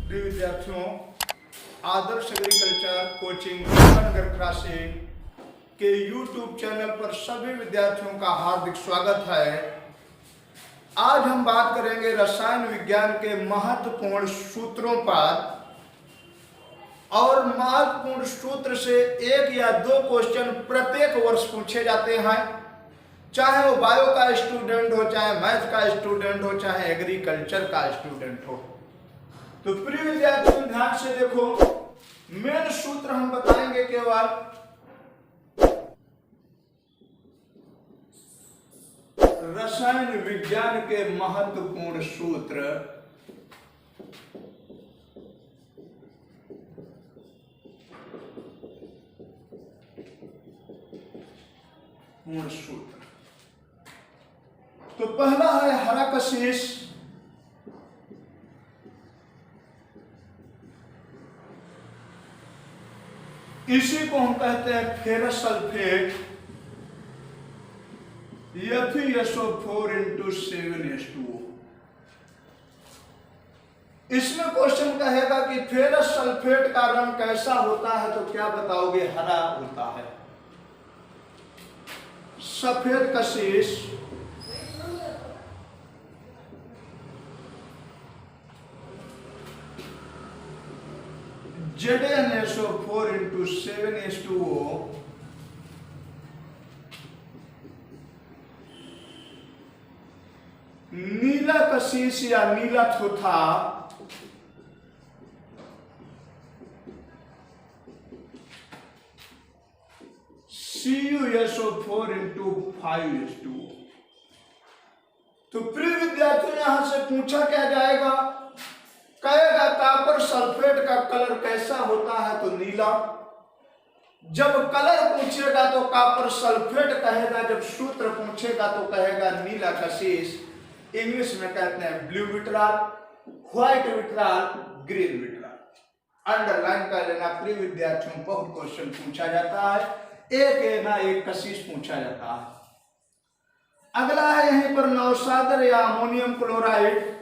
प्रिय विद्यार्थियों, आदर्श agriculture coaching नगर क्रासी के YouTube चैनल पर सभी विद्यार्थियों का हार्दिक स्वागत है। आज हम बात करेंगे रसायन विज्ञान के महत्वपूर्ण सूत्रों पर, और महत्वपूर्ण सूत्र से एक या दो क्वेश्चन प्रत्येक वर्ष पूछे जाते हैं, चाहे वो बायो का स्टूडेंट हो, चाहे मैथ का स्टूडेंट हो, चाहे एग्रीकल्चर का स्टूडेंट हो। तो प्रिय विद्यार्थियों ध्यान से देखो, मेन सूत्र हम बताएंगे केवल रसायन विज्ञान के महत्वपूर्ण सूत्र। पूर्ण सूत्र तो पहला है हरा कशिश। इसी को हम कहते हैं फेरस सल्फेट FeSO4 × 7H2O। इसमें क्वेश्चन कहेगा कि फेरस सल्फेट का रंग कैसा होता है, तो क्या बताओगे? हरा होता है। सफेद कशिश ZnSO4 × 7H2O नीला कशिश या नीला थोथा CuSO4 × 5H2O। तो प्रिय विद्यार्थियों यहां से पूछा क्या जाएगा? कहेगा कॉपर सल्फेट का कलर कैसा होता है, तो नीला। जब कलर पूछेगा तो कॉपर सल्फेट कहेगा, जब सूत्र पूछेगा तो कहेगा नीला कशिश। इंग्लिश में कहते हैं blue vitriol, white vitriol, green vitriol. Underline कर लेना प्रिय विद्यार्थियों, बहुत क्वेश्चन पूछा जाता है, एक ना एक कशिश पूछा जाता है। अगला है यहीं पर नौशादर या अमोनियम क्लोराइड।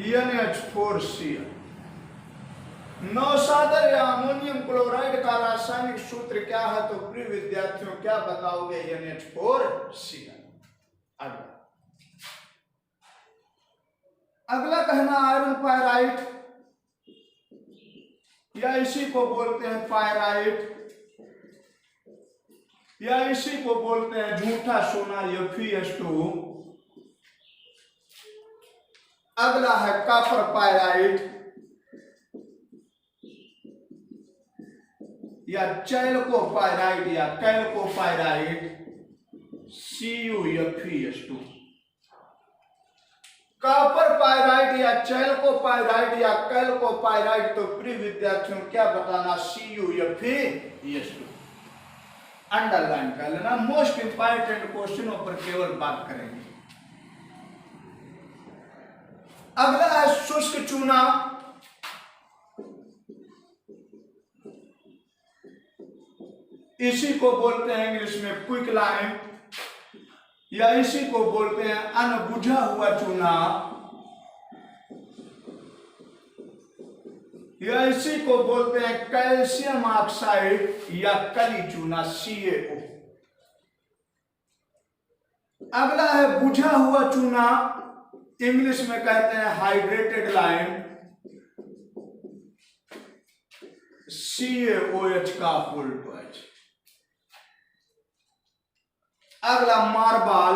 NH4Cl। नौशादर या अमोनियम क्लोराइड का रासायनिक सूत्र क्या है, तो प्रिय विद्यार्थियों क्या बताओगे? NH4Cl। अगला कहना आयरन पायराइट, या इसी को बोलते हैं पायराइट, या इसी को बोलते हैं झूठा सोना FeS2। अगला है कॉपर पायराइट या चैल्कोपायराइट या कैल्कोपायराइट CuFeS2। कॉपर पायराइट या चैल्कोपायराइट या कैल्कोपायराइट, तो प्रिय विद्यार्थियों क्या बताना? CuFeS2। अंडरलाइन कर लेना, मोस्ट इंपॉर्टेंट क्वेश्चनों पर केवल बात करेंगे। अगला है शुष्क चूना। इसी को बोलते हैं इंग्लिश में क्विक लाइम, या इसी को बोलते हैं अनबुझा हुआ चूना, या इसी को बोलते हैं कैल्शियम ऑक्साइड या कली चूना CaO। अगला है बुझा हुआ चूना, इंग्लिश में कहते हैं हाइड्रेटेड लाइम, CaOH का फुल टॉइच। अगला मार्बल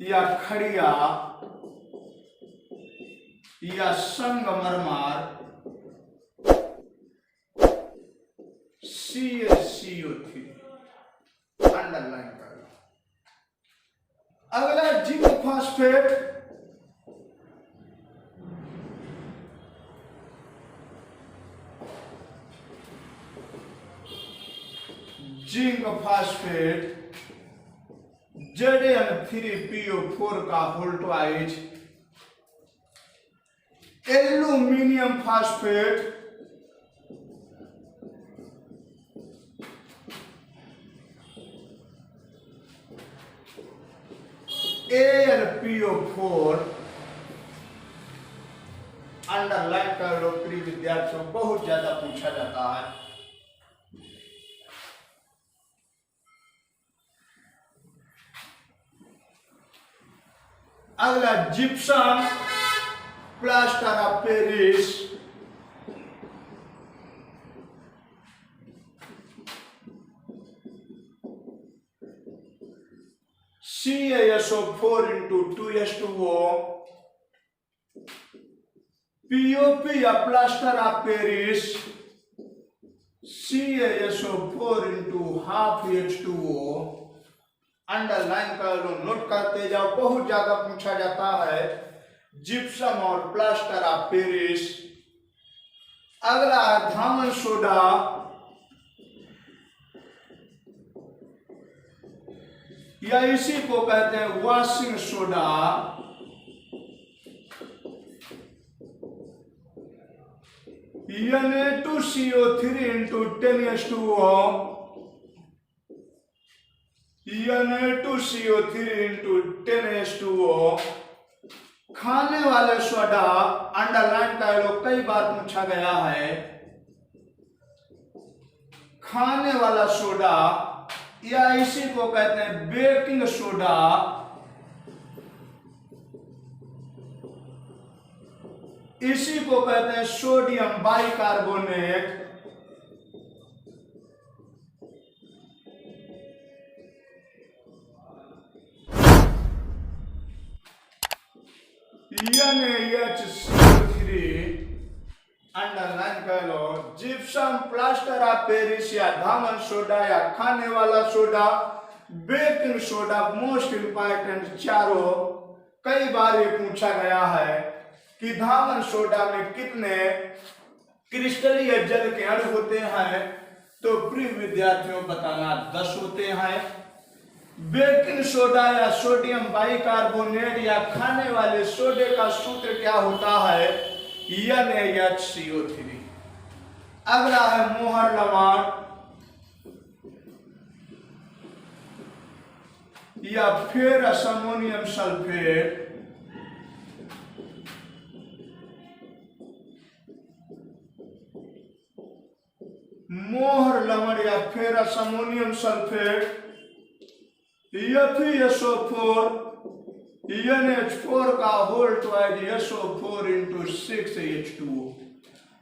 या खड़िया या संगमरमर CaCO3। अंडरलाइन कर। अगला zinc phosphate, zinc phosphate Zn3PO4 का whole twice, aluminium phosphate AlPO4 underline कर लो प्रिय विद्यार्थियों, बहुत ज्यादा पूछा जाता है। अगला gypsum plaster of Paris, CaSO4 into 2H2O, POP या plaster of Paris, CaSO4 into half H2O, underline कर लो, नोट करते जाओ, बहुत ज्यादा पूछा जाता है जिप्सम और प्लास्टर ऑफ पेरिस। अगला है धामन सोडा, या इसी को कहते हैं washing soda, Na2CO3 into 10H2O, Na2CO3 into 10H2O, खाने वाले सोडा, अंडरलाइन कर लो, कई बार पूछा गया है। खाने वाला सोडा या इसी को कहते हैं बेकिंग सोडा, इसी को कहते हैं सोडियम बाइकार्बोनेट, NaHCO3, अंडरलाइन कर लो। जिप्सम प्लास्टर ऑफ पेरिस या धामन सोडा या खाने वाला soda, baking soda, most important चारों। कई बार ये पूछा गया है कि धामन सोडा में कितने क्रिस्टलीय जल के अणु होते हैं, तो प्रिय विद्यार्थियों बताना 10 होते हैं। बेकिंग सोडा या सोडियम बाइकार्बोनेट या खाने वाले सोडे का सूत्र क्या होता है? NaHCO3। अगला है मोहर लवण या फेरस अमोनियम सल्फेट, मोहर लवण या ferrous ammonium sulphate, FeSO4, NH4 का whole twice SO4 into 6H2O,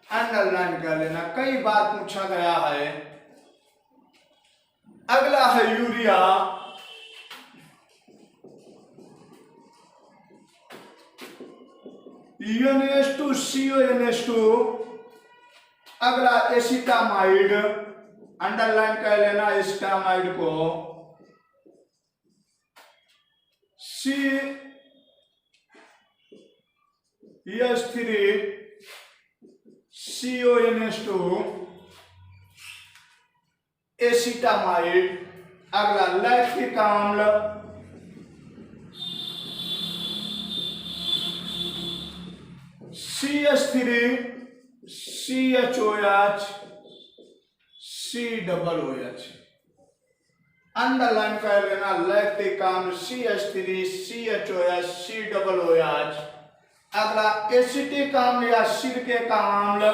underline कर लेना, कई बार पूछा गया है। अगला है यूरिया, NH2CO NH2। अगला एसिटामाइड, अंडरलाइन कर लेना एसिटामाइड को, CH3CONH2 एसिटामाइड। अगला लैक्टिक अम्ल, CH3CHOH COOH, अंडरलाइन कर लेना लैक्टिक अम्ल CH3CHOH COOH। अगला एसिटिक अम्ल या सिरके का अम्ल,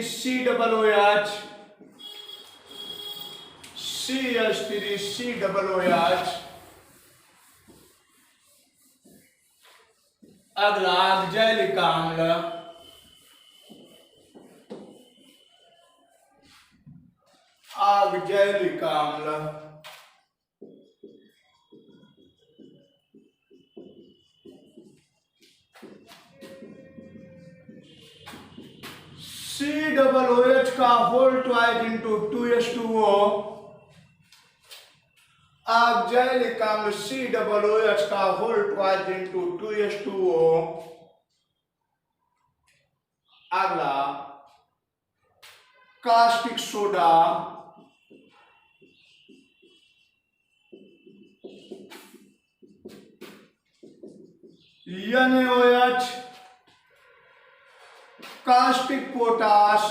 CH3COOH CH3COOH। अगला ऑक्जेलिक अम्ल, ऑक्जेलिक अम्ल। COOH का whole twice into 2H2O, oxalic अम्ल COOH का होल ट्वाइस into 2H2O। अगला caustic soda, NaOH caustic potash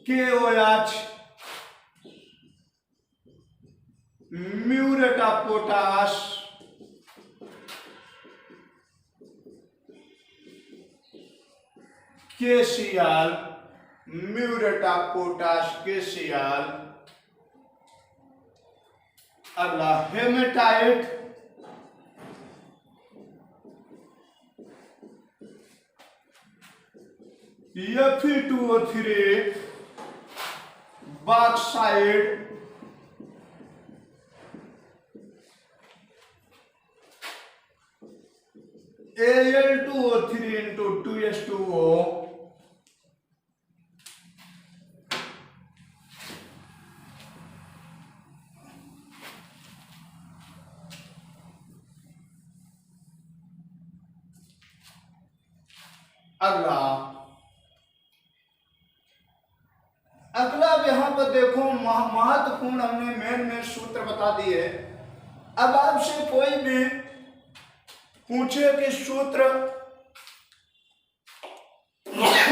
KOH, muriate of potash KCl, muriate of potash KCl। अगला haematite, Fe2O3, bauxite, Al2O3 into 2H2O, अगला अब यहां पर देखो महत्वपूर्ण हमने मेन सूत्र बता दिए। अब आपसे कोई भी पूछे कि सूत्र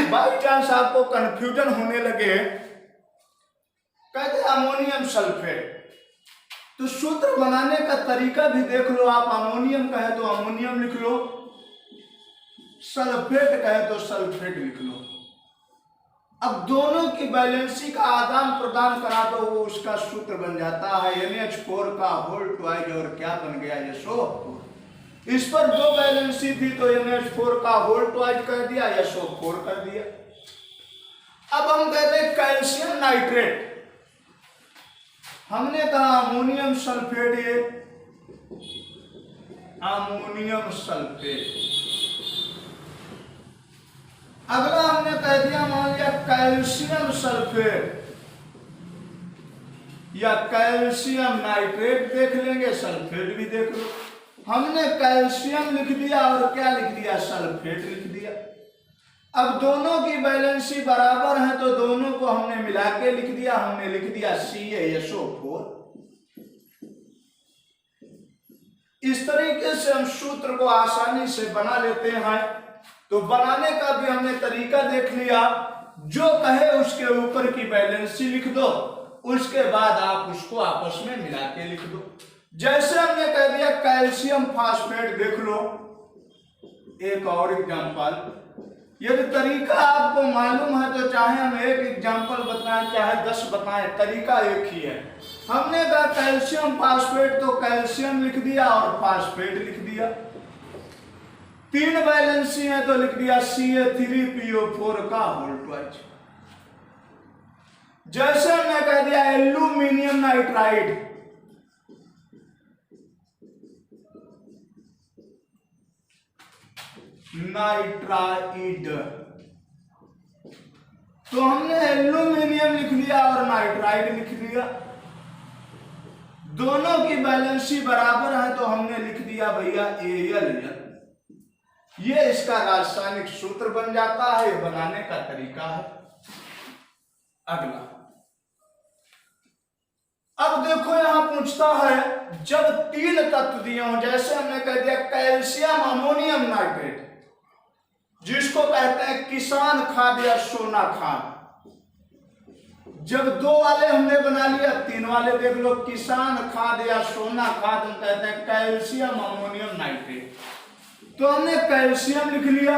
बाई चांस आपको कंफ्यूजन होने लगे, कहते अमोनियम सल्फेट, तो सूत्र बनाने का तरीका भी देख लो। आप अमोनियम कहे तो अमोनियम लिख लो, सल्फेट कहे तो सल्फेट लिख लो। अब दोनों की बैलेंसी का आदान प्रदान करा दो, वो उसका सूत्र बन जाता है NH4 का होल ट्वाइज, और क्या बन गया SO4। इस पर दो बैलेंसी थी तो NH4 का होल ट्वाइज कर दिया, SO4 कर दिया। अब हम कहते हैं कैल्शियम नाइट्रेट, हमने कहा अमोनियम सल्फेट, ये अमोनियम सल्फेट। अगला हमने कह दिया, मान लिया कैल्शियम सल्फेट या कैल्शियम नाइट्रेट, देख लेंगे सल्फेट भी देख लो। हमने कैल्शियम लिख दिया और क्या लिख दिया, सल्फेट लिख दिया। अब दोनों की बैलेंसी बराबर है तो दोनों को हमने मिला के लिख दिया, हमने लिख दिया CaSO4। इस तरीके से हम सूत्र को आसानी से बना लेते हैं। तो बनाने का भी हमने तरीका देख लिया, जो कहे उसके ऊपर की बैलेंसी लिख दो, उसके बाद आप उसको आपस में मिला के लिख दो। जैसे हमने कह दिया कैल्शियम फास्फेट, देख लो एक और एग्जांपल। यदि तरीका आपको मालूम है तो चाहे हम एक एग्जांपल बताएं चाहे 10 बताएं, तरीका एक ही है। हमने कहा कैल्शियम फास्फेट, तो कैल्शियम लिख दिया और फास्फेट लिख दिया। तीन बैलेंसी है तो लिख दिया Ca3PO4 का होल ट्वाइज। जैसे हमने कह दिया एल्यूमिनियम नाइट्राइड, नाइट्राइड, तो हमने एल्यूमिनियम लिख दिया और नाइट्राइड लिख दिया। दोनों की बैलेंसी बराबर है तो हमने लिख दिया भैया Al। ये इसका रासायनिक सूत्र बन जाता है, ये बनाने का तरीका है। अगला, अब देखो यहां पूछता है जब तीन तत्व दिए हों, जैसे हमने कह दिया कैल्शियम अमोनियम नाइट्रेट, जिसको कहते हैं किसान खाद या सोना खाद। जब दो वाले हमने बना लिया, तीन वाले देख लो, किसान खाद या सोना खाद हम कहते हैं कैल्शियम अमोनियम नाइट्रेट। तो हमने कैल्शियम लिख लिया,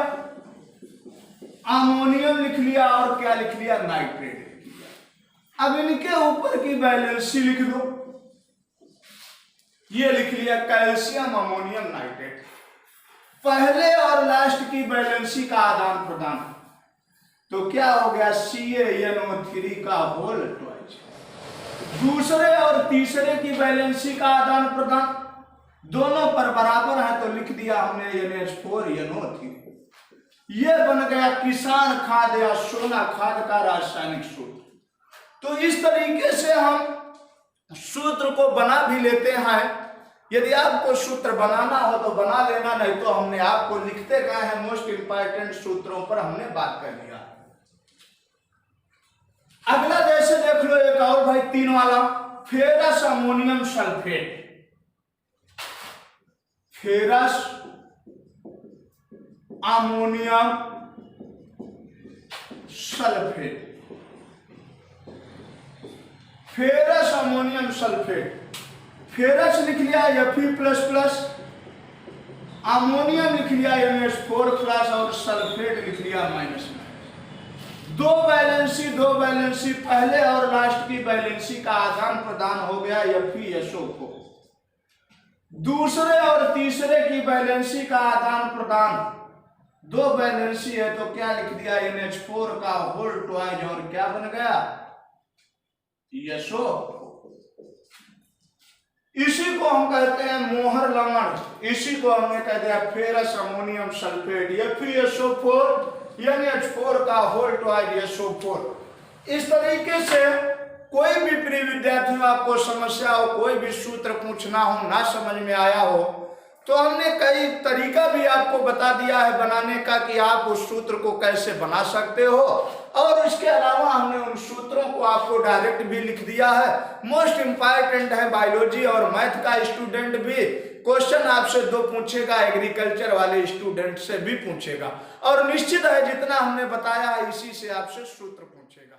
अमोनियम लिख लिया और क्या लिख लिया, नाइट्रेट लिख लिया। अब इनके ऊपर की बैलेंसी लिख दो, ये लिख लिया कैल्शियम अमोनियम नाइट्रेट। पहले और लास्ट की बैलेंसी का आदान प्रदान, तो क्या हो गया CaNO3 का होल ट्वाइज। दूसरे और तीसरे की बैलेंसी का आदान प्रदान, दोनों पर बराबर है तो लिख दिया हमने NH4NO3। ये बन गया किसान खाद या सोना खाद का रासायनिक सूत्र। तो इस तरीके से हम सूत्र को बना भी लेते हैं। यदि आपको सूत्र बनाना हो तो बना लेना, नहीं तो हमने आपको लिखते गए हैं, मोस्ट इंपॉर्टेंट सूत्रों पर हमने बात कर लिया। अगला जैसे देख लो एक और भाई, तीन वाला, ferrous ammonium sulphate. Ferrous ammonium sulphate, ferrous ammonium sulphate, ferrous लिख लिया Fe++, अमोनियम लिख लिया NH4+ और सल्फेट लिख लिया -। दो वैलेंसी पहले और लास्ट की वैलेंसी का आदान प्रदान हो गया FeSO4। दूसरे और तीसरे की वैलेंसी का आदान प्रदान, दो वैलेंसी है तो क्या लिख दिया NH4 का होल ट्वाइज और क्या बन गया SO। इसी को हम कहते हैं मोहर लवण, इसी को हमने कह दिया ferrous ammonium sulphate FeSO4 NH4 का होल ट्वाइज SO4। इस तरीके से कोई भी प्रिय विद्यार्थियों आपको समस्या हो, कोई भी सूत्र पूछना हो, ना समझ में आया हो, तो हमने कई तरीका भी आपको बता दिया है बनाने का कि आप उस सूत्र को कैसे बना सकते हो। और इसके अलावा हमने उन सूत्रों को आपको डायरेक्ट भी लिख दिया है। मोस्ट इंपॉर्टेंट है बायोलॉजी और मैथ का स्टूडेंट भी क्वेश्चन आपसे 2 पूछेगा, एग्रीकल्चर वाले स्टूडेंट से भी पूछेगा, और निश्चित है जितना हमने बताया इसी से आपसे सूत्र पूछेगा।